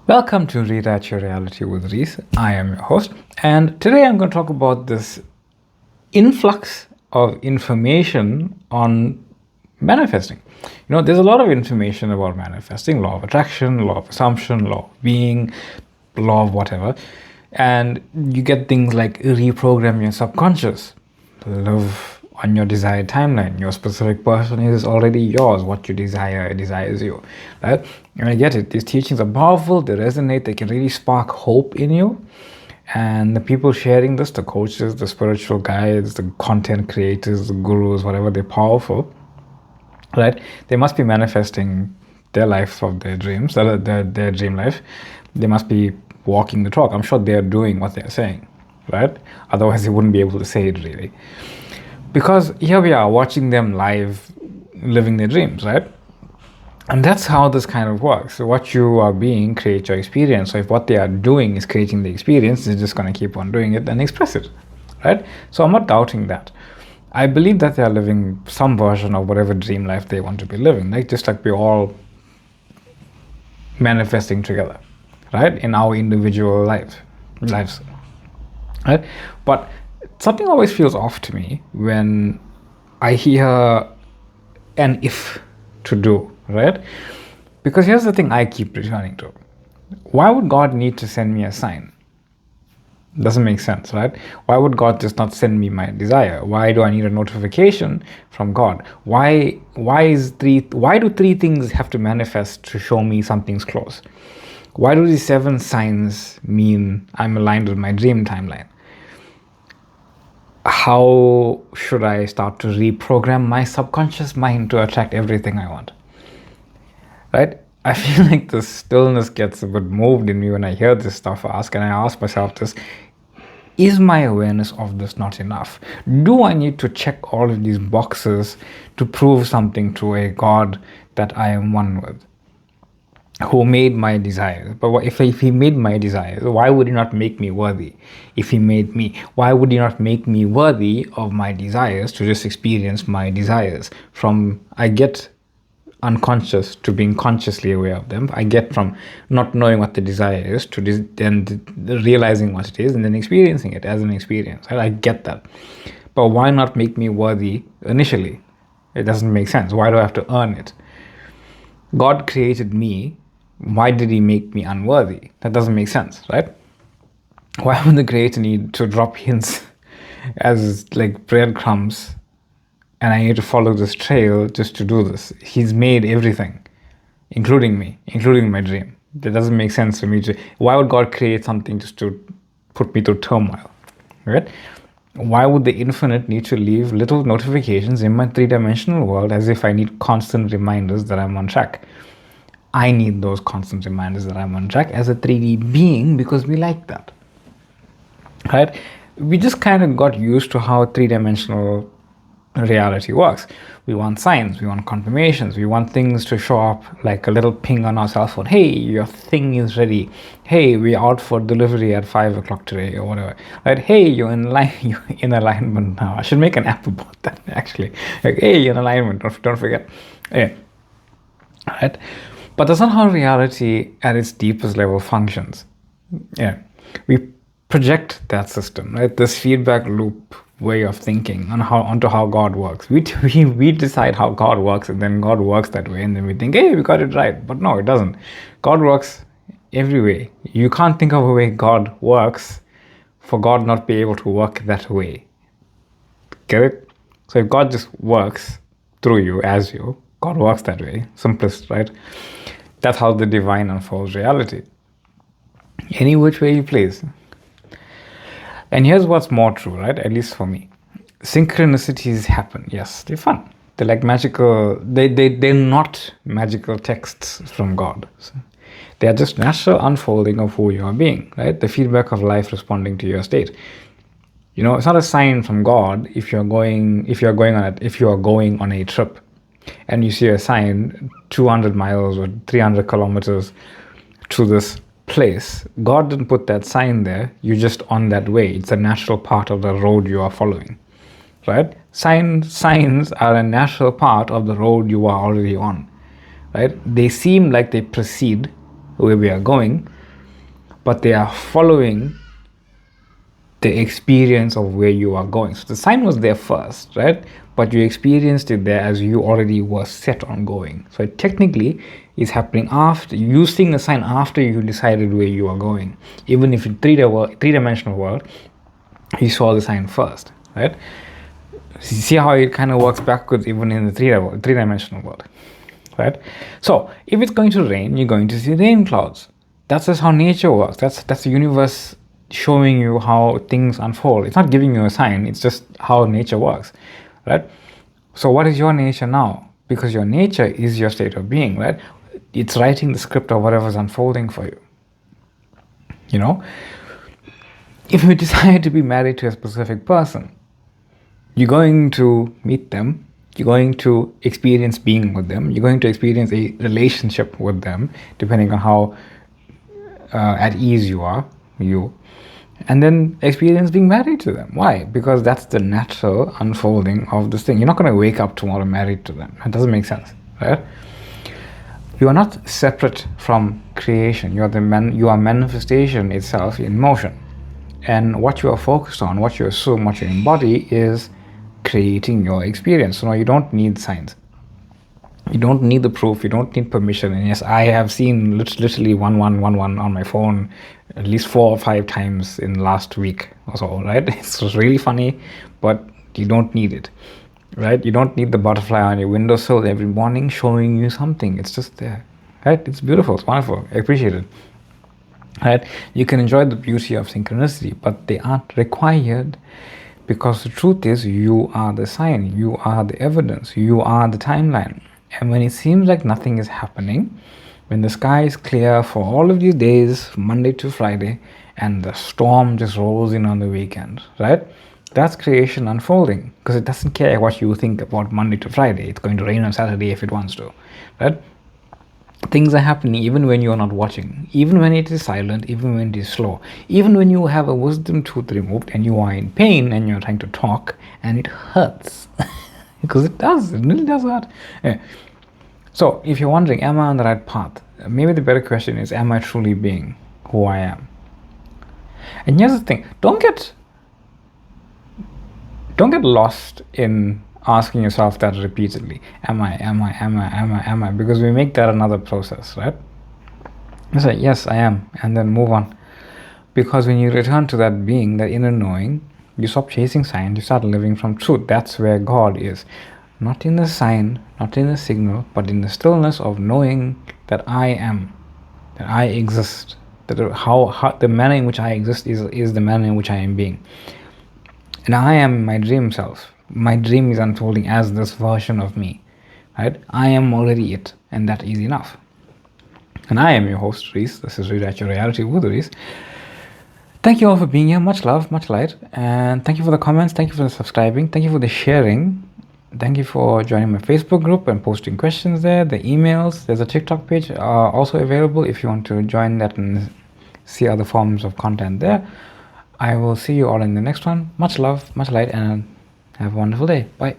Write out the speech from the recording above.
Welcome to Rewrite Your Reality with Reese. I am your host, and today I'm going to talk about this influx of information on manifesting. There's a lot of information about manifesting: law of attraction, law of assumption, law of being, law of whatever. And you get things like reprogram your subconscious, live on your desired timeline. Your specific person is already yours. What you desire, it desires you. Right? And I get it. These teachings are powerful, they resonate, they can really spark hope in you. And the people sharing this, the coaches, the spiritual guides, the content creators, the gurus, whatever, they're powerful, right? They must be manifesting their life of their dreams, their dream life. They must be walking the talk. I'm sure they're doing what they're saying, right? Otherwise, they wouldn't be able to say it really. Because here we are watching them live, living their dreams, right? And that's how this kind of works. So what you are being creates your experience. So if what they are doing is creating the experience, they're just going to keep on doing it and express it, right? So I'm not doubting that. I believe that they are living some version of whatever dream life they want to be living, like just like we're all manifesting together, right, in our individual lives, right? But something always feels off to me when I hear an if to do, right? Because here's the thing I keep returning to. Why would God need to send me a sign? Doesn't make sense, right? Why would God just not send me my desire? Why do I need a notification from God? Why do three things have to manifest to show me something's close? Why do these 7 signs mean I'm aligned with my dream timeline? How should I start to reprogram my subconscious mind to attract everything I want? Right? I feel like the stillness gets a bit moved in me when I hear this stuff asked, and I ask myself this: is my awareness of this not enough? Do I need to check all of these boxes to prove something to a God that I am one with, who made my desires? But if he made my desires, why would he not make me worthy? If he made me, why would he not make me worthy of my desires to just experience my desires? From I get unconscious to being consciously aware of them. I get from not knowing what the desire is to then realizing what it is and then experiencing it as an experience. I get that. But why not make me worthy initially? It doesn't make sense. Why do I have to earn it? God created me. Why did he make me unworthy? That doesn't make sense, right? Why would the creator need to drop hints as like breadcrumbs and I need to follow this trail just to do this? He's made everything, including me, including my dream. That doesn't make sense for me to. Why would God create something just to put me through turmoil, right? Why would the infinite need to leave little notifications in my 3-dimensional world as if I need constant reminders that I'm on track? I need those constant reminders that I'm on track as a 3D being because we like that, right? We just kind of got used to how 3-dimensional reality works. We want signs, we want confirmations, we want things to show up like a little ping on our cell phone. Hey, your thing is ready. Hey, we're out for delivery at 5 o'clock today or whatever, right? Hey, you're in line, you're in alignment now. I should make an app about that actually. Like, hey, you're in alignment, don't forget. Yeah, right? But that's not how reality at its deepest level functions. Yeah, we project that system, right? This feedback loop way of thinking onto how God works. We decide how God works, and then God works that way, and then we think, hey, we got it right. But no, it doesn't. God works every way. You can't think of a way God works for God not be able to work that way. Get it? So if God just works through you, as you, God works that way. Simplest, right? That's how the divine unfolds reality. Any which way you please. And here's what's more true, right? At least for me. Synchronicities happen. Yes, they're fun. They're like magical. They're not magical texts from God. They are just natural unfolding of who you are being, right? The feedback of life responding to your state. It's not a sign from God if you are going on a trip and you see a sign 200 miles or 300 kilometers to this place. God didn't put that sign there. You're just on that way. It's a natural part of the road you are following, right? Signs are a natural part of the road you are already on, right? They seem like they precede where we are going, but they are following the experience of where you are going. So the sign was there first, right? But you experienced it there as you already were set on going. So it technically is happening after you seeing the sign, after you decided where you are going. Even if in three-dimensional world, you saw the sign first, right? See how it kind of works backwards even in the three-dimensional world, right? So if it's going to rain, you're going to see rain clouds. That's just how nature works. That's the universe showing you how things unfold. It's not giving you a sign, it's just how nature works, right? So what is your nature now? Because your nature is your state of being, right? It's writing the script of whatever's unfolding for you. You know, if you decide to be married to a specific person, you're going to meet them, you're going to experience being with them, you're going to experience a relationship with them, depending on how at ease you are, and then experience being married to them. Why? Because that's the natural unfolding of this thing. You're not going to wake up tomorrow married to them. It doesn't make sense, right? You are not separate from creation. You are manifestation itself in motion. And what you are focused on, what you assume, what you embody is creating your experience. So now you don't need signs. You don't need the proof. You don't need permission. And yes, I have seen literally 1111 on my phone at least 4 or 5 times in the last week or so, right? It's really funny, but you don't need it, right? You don't need the butterfly on your windowsill every morning showing you something. It's just there, right? It's beautiful. It's wonderful. I appreciate it, right? You can enjoy the beauty of synchronicity, but they aren't required. Because the truth is, you are the sign, you are the evidence, you are the timeline. And when it seems like nothing is happening, when the sky is clear for all of these days, Monday to Friday, and the storm just rolls in on the weekend, right? That's creation unfolding, because it doesn't care what you think about Monday to Friday. It's going to rain on Saturday if it wants to, right? Things are happening even when you're not watching, even when it is silent, even when it is slow, even when you have a wisdom tooth removed and you are in pain and you're trying to talk and it hurts. Because it really does hurt. Yeah. So if you're wondering, am I on the right path? Maybe the better question is, am I truly being who I am? And here's the thing, don't get lost in asking yourself that repeatedly. Am I? Because we make that another process, right? You say, yes, I am, and then move on. Because when you return to that being, that inner knowing, you stop chasing signs, you start living from truth. That's where God is. Not in the sign, not in the signal, but in the stillness of knowing that I am, that I exist, that how the manner in which I exist is the manner in which I am being. And I am my dream self. My dream is unfolding as this version of me, right? I am already it, and that is enough. And I am your host, Reese. This is Rewrite Your Reality with Reese. Thank you all for being here. Much love, much light. And thank you for the comments. Thank you for the subscribing. Thank you for the sharing. Thank you for joining my Facebook group and posting questions there, the emails. There's a TikTok page also available if you want to join that and see other forms of content there. I will see you all in the next one. Much love, much light, and have a wonderful day. Bye.